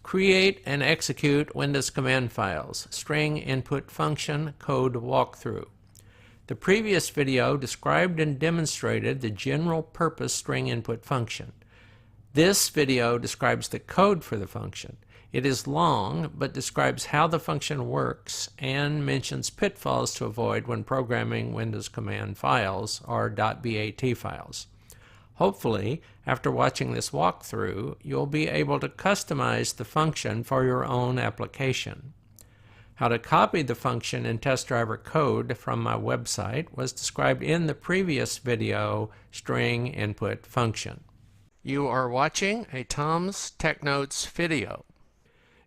Create and execute Windows command files. String input function code walkthrough. The previous video described and demonstrated the general purpose string input function. This video describes the code for the function. It is long, but describes how the function works and mentions pitfalls to avoid when programming Windows command files or .bat files. Hopefully, after watching this walkthrough, you'll be able to customize the function for your own application. How to copy the function in test driver code from my website was described in the previous video, string input function. You are watching a Tom's Tech Notes video.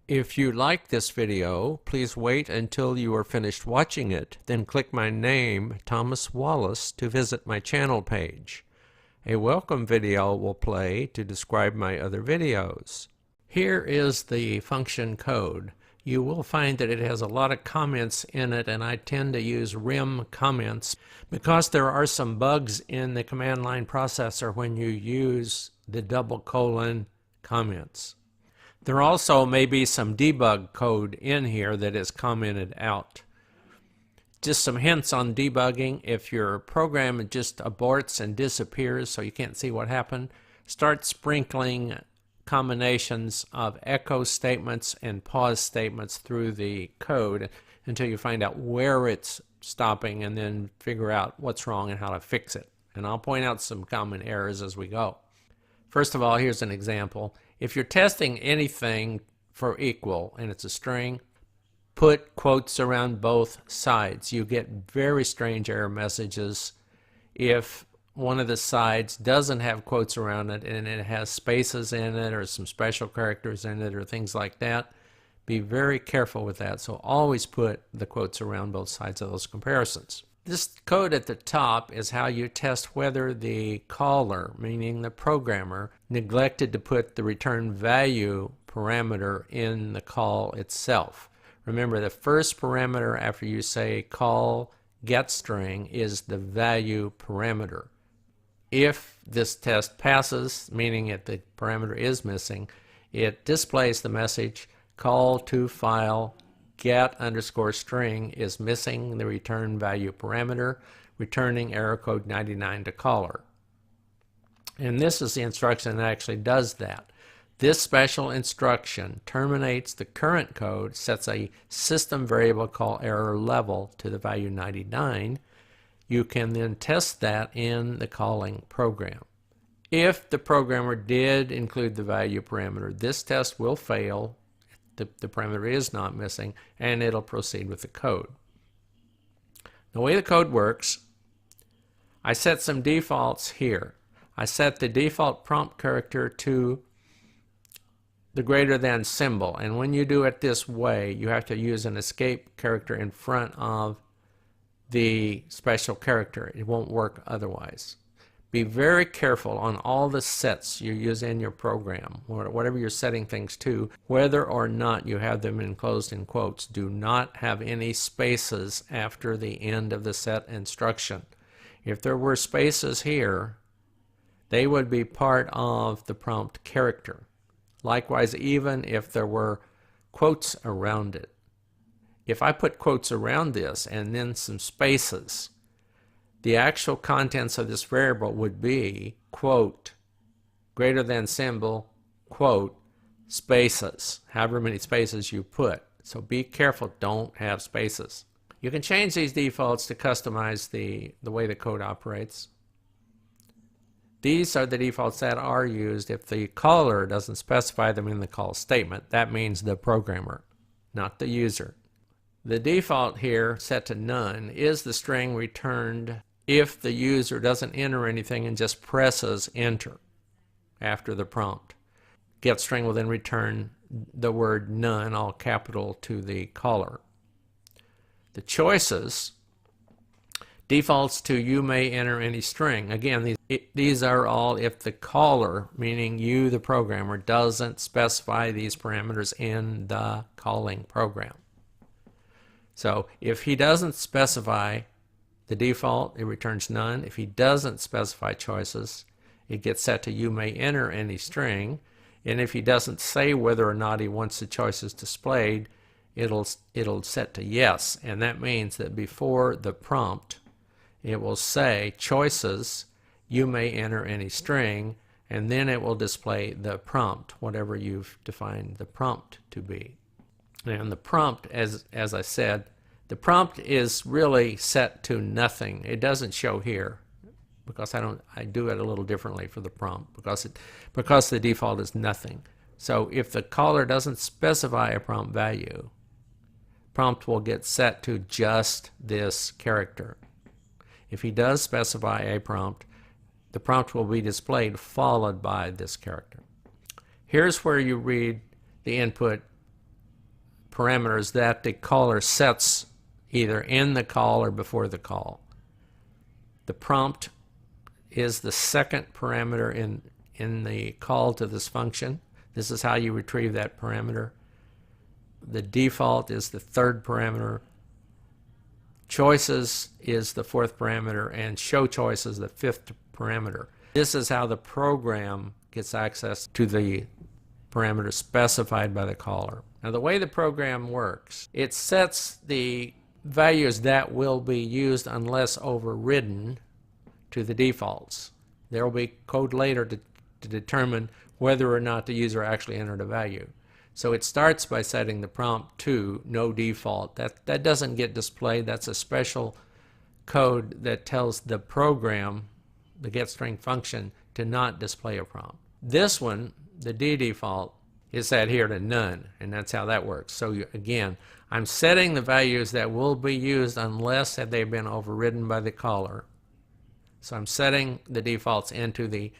If you like this video, please wait until you are finished watching it, then click my name, Thomas Wallace, to visit my channel page. A welcome video will play to describe my other videos. Here is the function code. You will find that it has a lot of comments in it, and I tend to use rim comments because there are some bugs in the command line processor when you use the double colon comments. There also may be some debug code in here that is commented out. Just some hints on debugging. If your program just aborts and disappears so you can't see what happened, start sprinkling combinations of echo statements and pause statements through the code until you find out where it's stopping and then figure out what's wrong and how to fix it. And I'll point out some common errors as we go. First of all, here's an example. If you're testing anything for equal and it's a string, put quotes around both sides. You get very strange error messages if one of the sides doesn't have quotes around it and it has spaces in it or some special characters in it or things like that. Be very careful with that. So always put the quotes around both sides of those comparisons. This code at the top is how you test whether the caller, meaning the programmer, neglected to put the return value parameter in the call itself. Remember, the first parameter after you say call getString is the value parameter. If this test passes, meaning that the parameter is missing, it displays the message call to file get_string is missing the return value parameter, returning error code 99 to caller. And this is the instruction that actually does that. This special instruction terminates the current code, sets a system variable called error level to the value 99. You can then test that in the calling program. If the programmer did include the value parameter, this test will fail. The parameter is not missing, and it'll proceed with the code. The way the code works, I set some defaults here. I set the default prompt character to the greater than symbol, and when you do it this way, you have to use an escape character in front of the special character. It won't work otherwise. Be very careful on all the sets you use in your program, or whatever you're setting things to, whether or not you have them enclosed in quotes. Do not have any spaces after the end of the set instruction. If there were spaces here, they would be part of the prompt character. Likewise, even if there were quotes around it. If I put quotes around this and then some spaces, the actual contents of this variable would be quote, greater than symbol, quote, spaces, however many spaces you put. So be careful, don't have spaces. You can change these defaults to customize the way the code operates. These are the defaults that are used if the caller doesn't specify them in the call statement. That means the programmer, not the user. The default here, set to none, is the string returned if the user doesn't enter anything and just presses enter after the prompt. GetString will then return the word none, all capital, to the caller. The choices defaults to you may enter any string. Again, these are all if the caller, meaning you, the programmer, doesn't specify these parameters in the calling program. So if he doesn't specify the default, it returns none. If he doesn't specify choices, it gets set to you may enter any string. And if he doesn't say whether or not he wants the choices displayed, it'll set to yes. And that means that before the prompt, it will say choices, you may enter any string, and then it will display the prompt, whatever you've defined the prompt to be. And the prompt, as I said, the prompt is really set to nothing. It doesn't show here because I do it a little differently for the prompt because the default is nothing. So if the caller doesn't specify a prompt value, prompt will get set to just this character. If he does specify a prompt, the prompt will be displayed followed by this character. Here's where you read the input parameters that the caller sets either in the call or before the call. The prompt is the second parameter in the call to this function. This is how you retrieve that parameter. The default is the third parameter. Choices is the fourth parameter, and show choice is the fifth parameter. This is how the program gets access to the parameters specified by the caller. Now, the way the program works, it sets the values that will be used unless overridden to the defaults. There will be code later to determine whether or not the user actually entered a value. So it starts by setting the prompt to no default. That doesn't get displayed. That's a special code that tells the program, the getString function, to not display a prompt. This one, the default, is set here to none, and that's how that works. So again, I'm setting the values that will be used unless they've been overridden by the caller. So I'm setting the defaults into the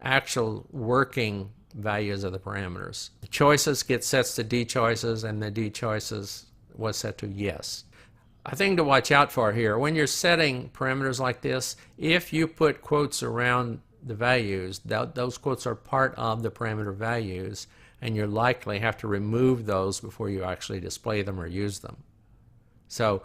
actual working values of the parameters. The choices get set to D choices, and the D choices was set to yes. A thing to watch out for here, when you're setting parameters like this, if you put quotes around the values, those quotes are part of the parameter values, and you likely have to remove those before you actually display them or use them. So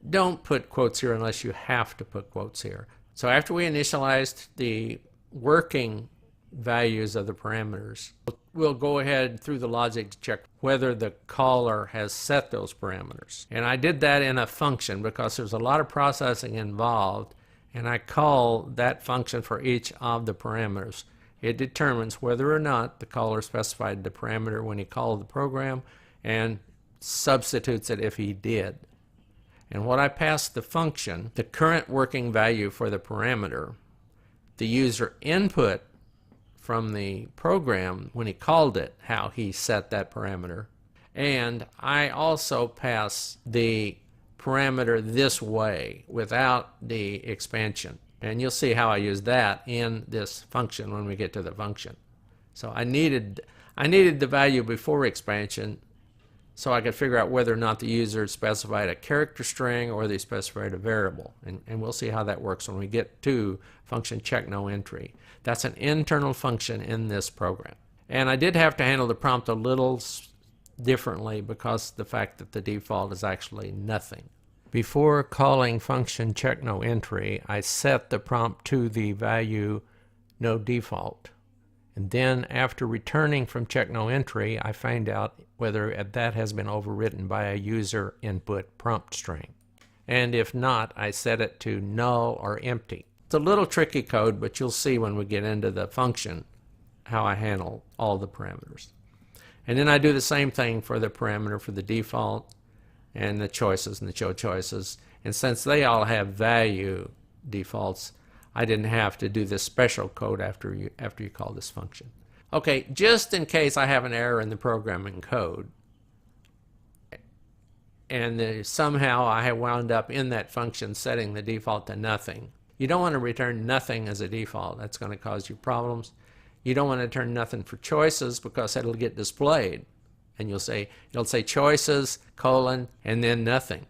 don't put quotes here unless you have to put quotes here. So after we initialized the working values of the parameters, we'll go ahead through the logic to check whether the caller has set those parameters. And I did that in a function because there's a lot of processing involved, and I call that function for each of the parameters. It determines whether or not the caller specified the parameter when he called the program and substitutes it if he did. And what I passed the function, the current working value for the parameter, the user input from the program when he called it, how he set that parameter, and I also pass the parameter this way without the expansion. And you'll see how I use that in this function when we get to the function. So I needed the value before expansion so I could figure out whether or not the user specified a character string or they specified a variable. And we'll see how that works when we get to function check no entry. That's an internal function in this program. And I did have to handle the prompt a little differently because of the fact that the default is actually nothing. Before calling function check no entry, I set the prompt to the value no default. And then after returning from check no entry, I find out whether that has been overwritten by a user input prompt string. And if not, I set it to null or empty. It's a little tricky code, but you'll see when we get into the function how I handle all the parameters. And then I do the same thing for the parameter for the default and the choices and the show choices. And since they all have value defaults, I didn't have to do this special code after you call this function. Okay, just in case I have an error in the programming code, and somehow I have wound up in that function setting the default to nothing. You don't want to return nothing as a default. That's going to cause you problems. You don't want to return nothing for choices because it'll get displayed. And it'll say choices, colon, and then nothing.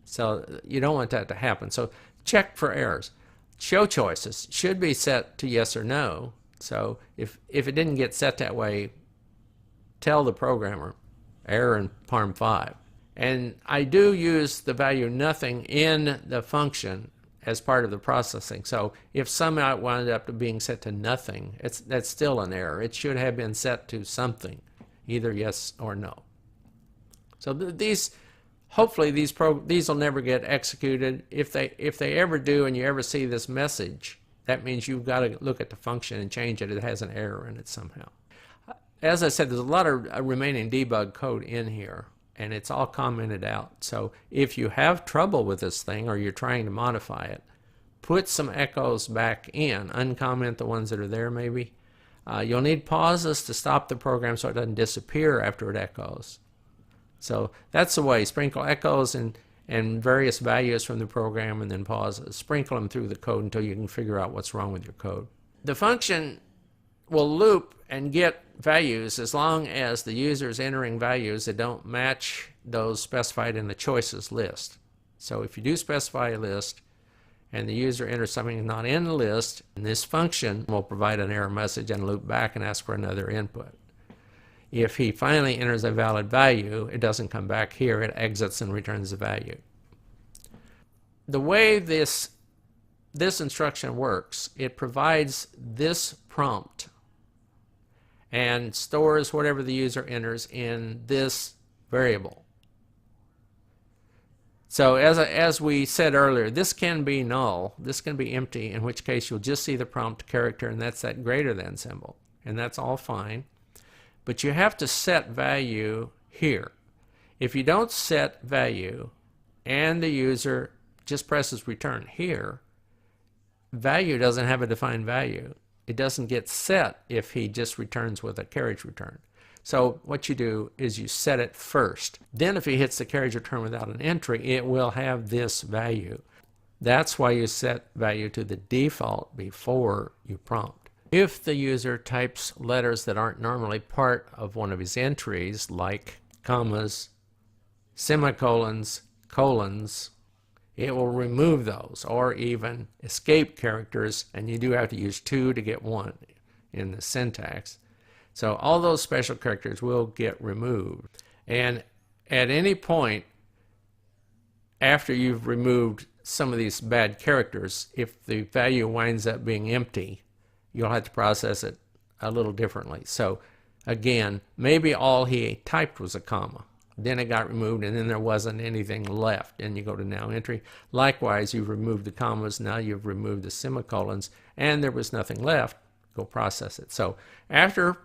So you don't want that to happen. So check for errors. Show choices should be set to yes or no. So if it didn't get set that way, tell the programmer, error in parm 5. And I do use the value nothing in the function as part of the processing. So if somehow it wound up being set to nothing, that's still an error. It should have been set to something, either yes or no. So hopefully these will never get executed. If they ever do, and you ever see this message, that means you've got to look at the function and change it. It has an error in it somehow. As I said, there's a lot of remaining debug code in here, and it's all commented out. So if you have trouble with this thing, or you're trying to modify it, put some echoes back in. Uncomment the ones that are there maybe. You'll need pauses to stop the program so it doesn't disappear after it echoes. So that's the way. Sprinkle echoes and various values from the program, and then pauses. Sprinkle them through the code until you can figure out what's wrong with your code. The function will loop and get values as long as the user is entering values that don't match those specified in the choices list. So if you do specify a list and the user enters something not in the list, this function will provide an error message and loop back and ask for another input. If he finally enters a valid value, it doesn't come back here. It exits and returns the value. The way this instruction works, it provides this prompt and stores whatever the user enters in this variable. So as we said earlier, this can be null, this can be empty, in which case you'll just see the prompt character, and that's that greater than symbol, and that's all fine. But you have to set value here. If you don't set value and the user just presses return here, value doesn't have a defined value. It doesn't get set if he just returns with a carriage return. So what you do is you set it first. Then if he hits the carriage return without an entry, it will have this value. That's why you set value to the default before you prompt. If the user types letters that aren't normally part of one of his entries, like commas, semicolons, colons, it will remove those, or even escape characters, and you do have to use 2 to get 1 in the syntax. So all those special characters will get removed. And at any point after you've removed some of these bad characters, if the value winds up being empty, you'll have to process it a little differently. So again, maybe all he typed was a comma. Then it got removed, and then there wasn't anything left, and you go to now entry. Likewise, you've removed the commas, now you've removed the semicolons, and there was nothing left. Go process it. So after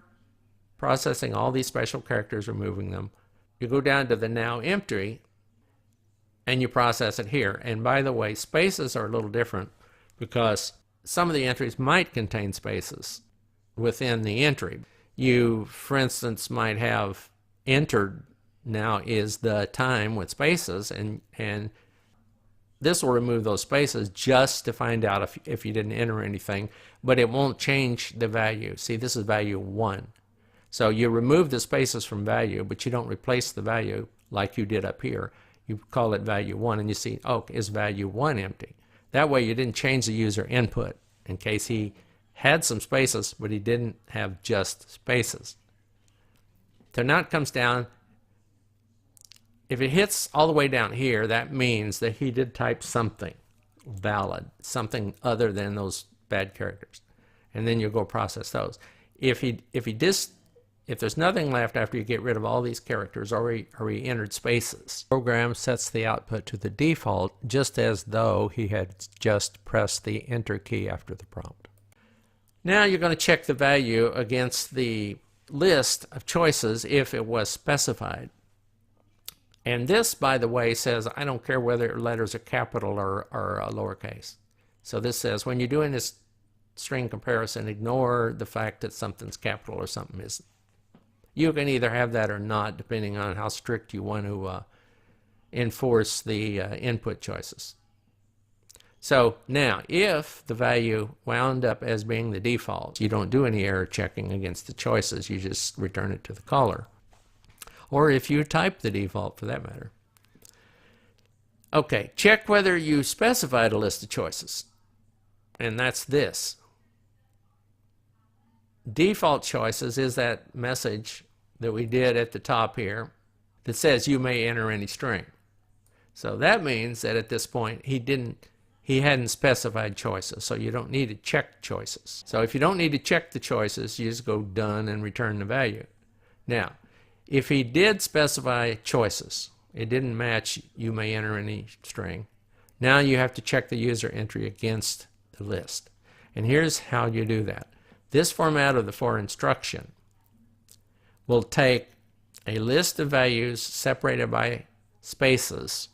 processing all these special characters, removing them, you go down to the now entry, and you process it here. And by the way, spaces are a little different because some of the entries might contain spaces within the entry. You, for instance, might have entered now is the time with spaces, and this will remove those spaces just to find out if you didn't enter anything, but it won't change the value. See, this is value 1. So you remove the spaces from value, but you don't replace the value like you did up here. You call it value 1, and you see, oh, is value 1 empty? That way you didn't change the user input in case he had some spaces, but he didn't have just spaces. So now it comes down. If it hits all the way down here, that means that he did type something valid, something other than those bad characters. And then you'll go process those. If there's nothing left after you get rid of all these characters, or he entered spaces, the program sets the output to the default just as though he had just pressed the enter key after the prompt. Now you're going to check the value against the list of choices if it was specified. And this, by the way, says I don't care whether letters are capital or lowercase. So this says when you're doing this string comparison, ignore the fact that something's capital or something isn't. You can either have that or not, depending on how strict you want to enforce the input choices. So now, if the value wound up as being the default, you don't do any error checking against the choices. You just return it to the caller. Or if you type the default, for that matter. Okay, check whether you specified a list of choices. And that's this. Default choices is that message that we did at the top here that says you may enter any string. So that means that at this point he he hadn't specified choices, so you don't need to check choices. So if you don't need to check the choices, you just go done and return the value. Now, if he did specify choices, it didn't match, you may enter any string. Now you have to check the user entry against the list. And here's how you do that. This format of the for instruction will take a list of values separated by spaces,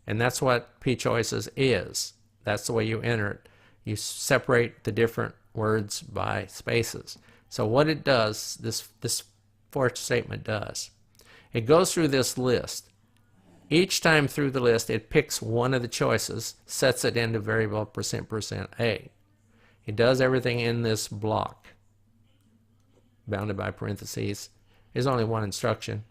and that's what pChoices is. That's the way you enter it. You separate the different words by spaces. So what it does, this for statement does, it goes through this list. Each time through the list, it picks one of the choices, sets it into variable %%a. It does everything in this block, bounded by parentheses. There's only one instruction.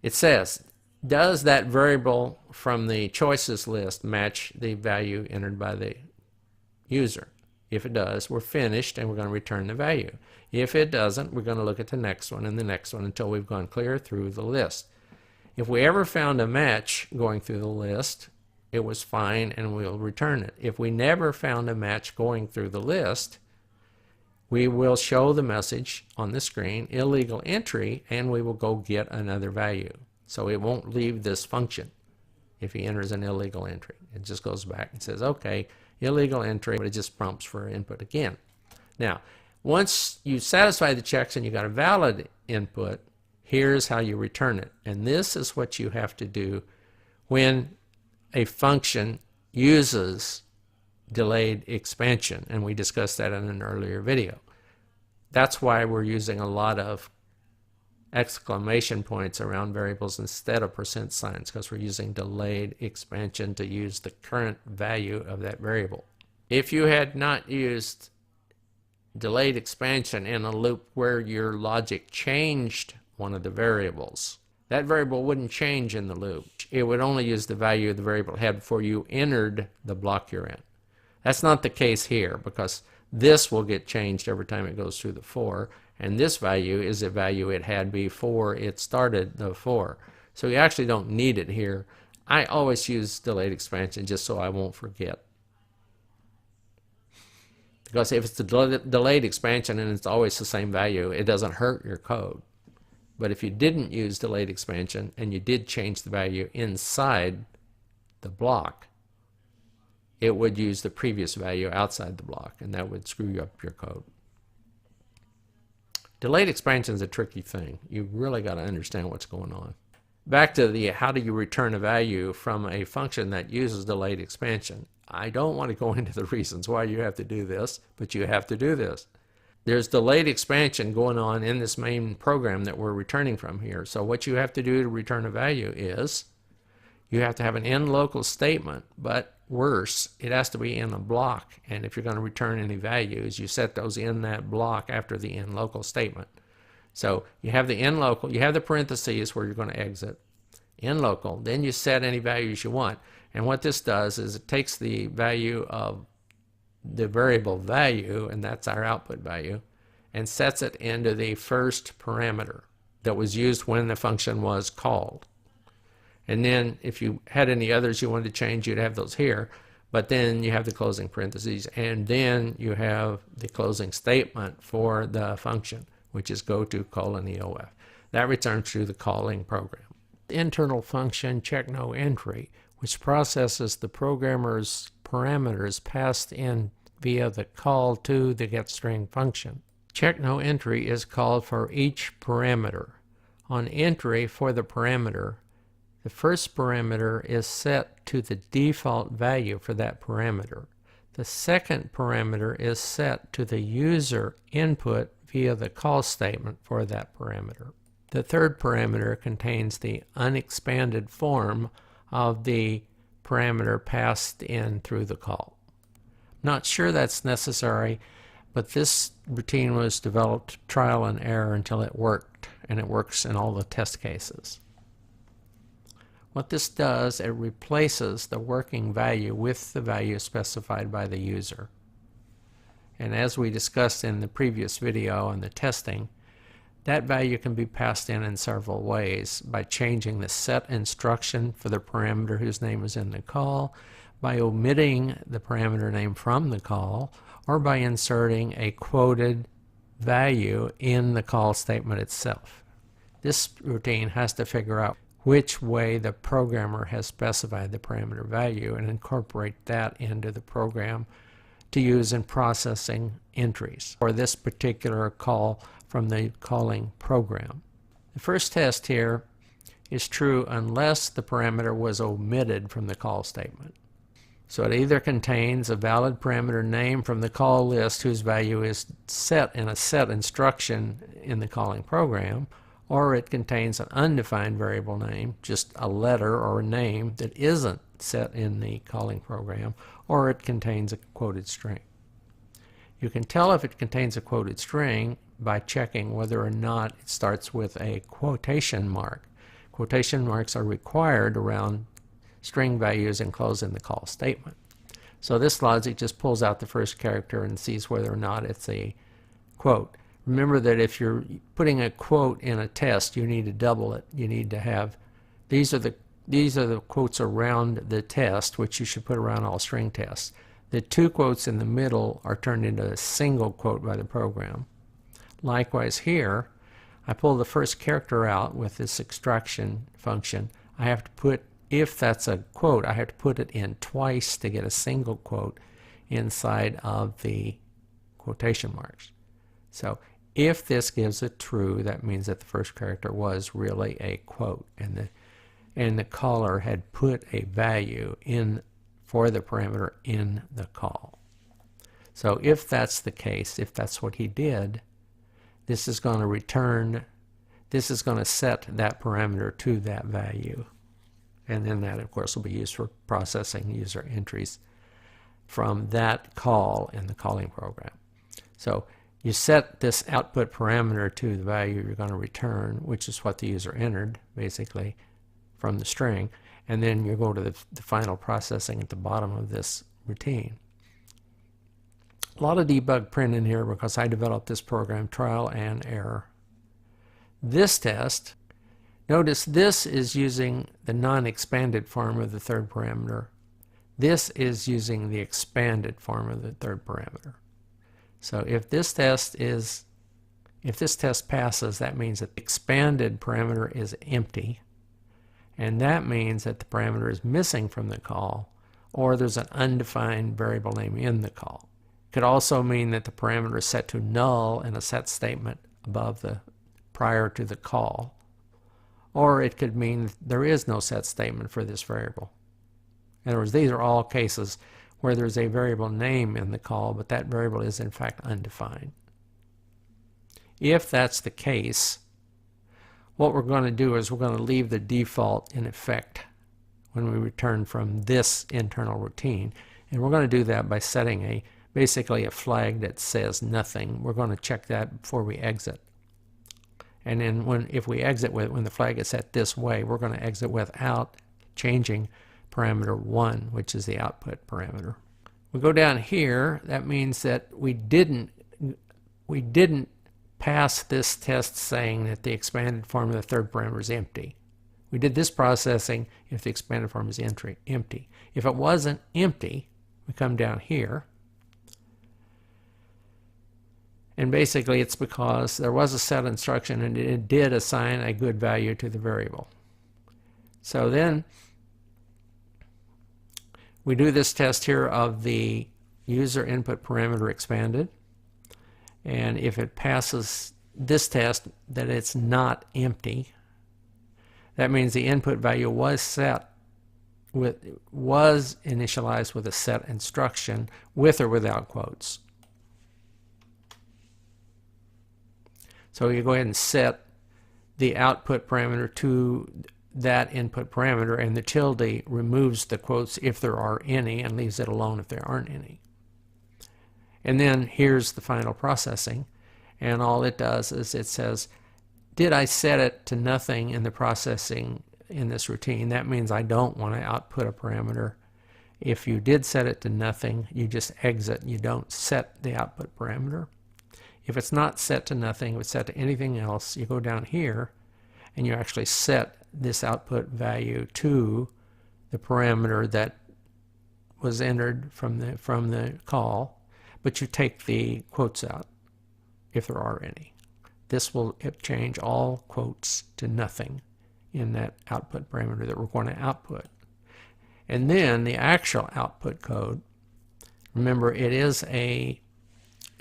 It says, does that variable from the choices list match the value entered by the user? If it does, we're finished and we're going to return the value. If it doesn't, we're going to look at the next one and the next one until we've gone clear through the list. If we ever found a match going through the list, it was fine and we'll return it. If we never found a match going through the list, we will show the message on the screen, illegal entry, and we will go get another value. So it won't leave this function if he enters an illegal entry. It just goes back and says, okay, illegal entry, but it just prompts for input again. Now, once you satisfy the checks and you got a valid input, here's how you return it. And this is what you have to do when a function uses delayed expansion, and we discussed that in an earlier video. That's why we're using a lot of exclamation points around variables instead of %signs, because we're using delayed expansion to use the current value of that variable. If you had not used delayed expansion in a loop where your logic changed one of the variables, that variable wouldn't change in the loop. It would only use the value the variable had before you entered the block you're in. That's not the case here, because this will get changed every time it goes through the for, and this value is the value it had before it started the for. So you actually don't need it here. I always use delayed expansion just so I won't forget. Because if it's a delayed expansion and it's always the same value, it doesn't hurt your code. But if you didn't use delayed expansion and you did change the value inside the block, it would use the previous value outside the block, and that would screw up your code. Delayed expansion is a tricky thing. You really got to understand what's going on. Back to the how do you return a value from a function that uses delayed expansion. I don't want to go into the reasons why you have to do this, but you have to do this. There's delayed expansion going on in this main program that we're returning from here. So what you have to do to return a value is you have to have an end local statement, but worse, it has to be in a block. And if you're going to return any values, you set those in that block after the end local statement. So you have the end local, you have the parentheses where you're going to exit, end local, then you set any values you want. And what this does is it takes the value of the variable value, and that's our output value, and sets it into the first parameter that was used when the function was called. And then if you had any others you wanted to change, you'd have those here. But then you have the closing parentheses, and then you have the closing statement for the function, which is goto :EOF. That returns to the calling program. The internal function checkNoEntry, which processes the programmer's parameters passed in via the call to the getString function. checkNoEntry is called for each parameter. On entry for the parameter, the first parameter is set to the default value for that parameter. The second parameter is set to the user input via the call statement for that parameter. The third parameter contains the unexpanded form of the parameter passed in through the call. Not sure that's necessary, but this routine was developed trial and error until it worked, and it works in all the test cases. What this does, it replaces the working value with the value specified by the user. And as we discussed in the previous video on the testing, that value can be passed in several ways: by changing the set instruction for the parameter whose name is in the call, by omitting the parameter name from the call, or by inserting a quoted value in the call statement itself. This routine has to figure out which way the programmer has specified the parameter value and incorporate that into the program to use in processing entries for this particular call from the calling program. The first test here is true unless the parameter was omitted from the call statement. So it either contains a valid parameter name from the call list whose value is set in a set instruction in the calling program, or it contains an undefined variable name, just a letter or a name that isn't set in the calling program, or it contains a quoted string. You can tell if it contains a quoted string by checking whether or not it starts with a quotation mark. Quotation marks are required around string values enclosed in the call statement. So this logic just pulls out the first character and sees whether or not it's a quote. Remember that if you're putting a quote in a test, you need to double it. You need to have, these are the quotes around the test, which you should put around all string tests. The two quotes in the middle are turned into a single quote by the program. Likewise here, I pull the first character out with this extraction function. I have to put, if that's a quote, I have to put it in twice to get a single quote inside of the quotation marks. So if this gives a true, that means that the first character was really a quote, and the caller had put a value in for the parameter in the call. So if that's the case, if that's what he did, this is going to return, this is going to set that parameter to that value. And then that, of course, will be used for processing user entries from that call in the calling program. So you set this output parameter to the value you're going to return, which is what the user entered, basically, from the string. And then you go to the final processing at the bottom of this routine. A lot of debug print in here because I developed this program trial and error. This test, notice this is using the non-expanded form of the third parameter. This is using the expanded form of the third parameter. So if this test passes, that means that the expanded parameter is empty, and that means that the parameter is missing from the call, or there's an undefined variable name in the call. It could also mean that the parameter is set to null in a set statement above the prior to the call, or it could mean there is no set statement for this variable. In other words, these are all cases where there's a variable name in the call, but that variable is in fact undefined. If that's the case, what we're going to do is we're going to leave the default in effect when we return from this internal routine. And we're going to do that by setting basically a flag that says nothing. We're going to check that before we exit. And then if we exit when the flag is set this way, we're going to exit without changing parameter 1, which is the output parameter. We go down here, that means that we didn't pass this test saying that the expanded form of the third parameter is empty. We did this processing if the expanded form is empty. If it wasn't empty, we come down here, and basically it's because there was a set instruction and it did assign a good value to the variable. So then we do this test here of the user input parameter expanded, and if it passes this test that it's not empty, that means the input value was initialized with a set instruction with or without quotes. So you go ahead and set the output parameter to that input parameter, and the tilde removes the quotes if there are any and leaves it alone if there aren't any. And then here's the final processing, and all it does is it says, did I set it to nothing in the processing in this routine? That means I don't want to output a parameter. If you did set it to nothing, you just exit. You don't set the output parameter. If it's not set to nothing, if it's set to anything else, you go down here and you actually set this output value to the parameter that was entered from the call, but you take the quotes out, if there are any. This will change all quotes to nothing in that output parameter that we're going to output. And then the actual output code, remember it is a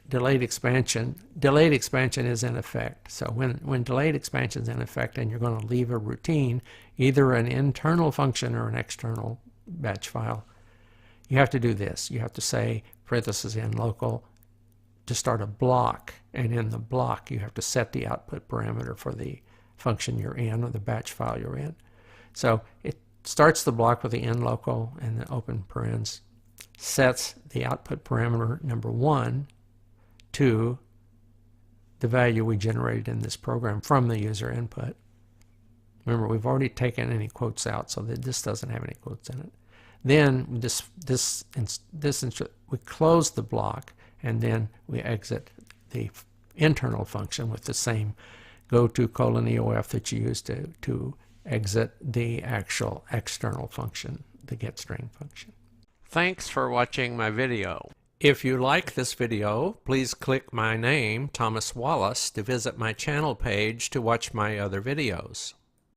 delayed expansion. Delayed expansion is in effect. So when delayed expansion is in effect and you're going to leave a routine, either an internal function or an external batch file, you have to do this. You have to say parentheses in local to start a block, and in the block you have to set the output parameter for the function you're in or the batch file you're in. So it starts the block with the in local and the open parens, sets the output parameter number 1 to the value we generated in this program from the user input. Remember, we've already taken any quotes out, so that this doesn't have any quotes in it. Then we close the block, and then we exit the internal function with the same goto :EOF that you used to exit the actual external function, the getString function. Thanks for watching my video. If you like this video, please click my name, Thomas Wallace, to visit my channel page to watch my other videos.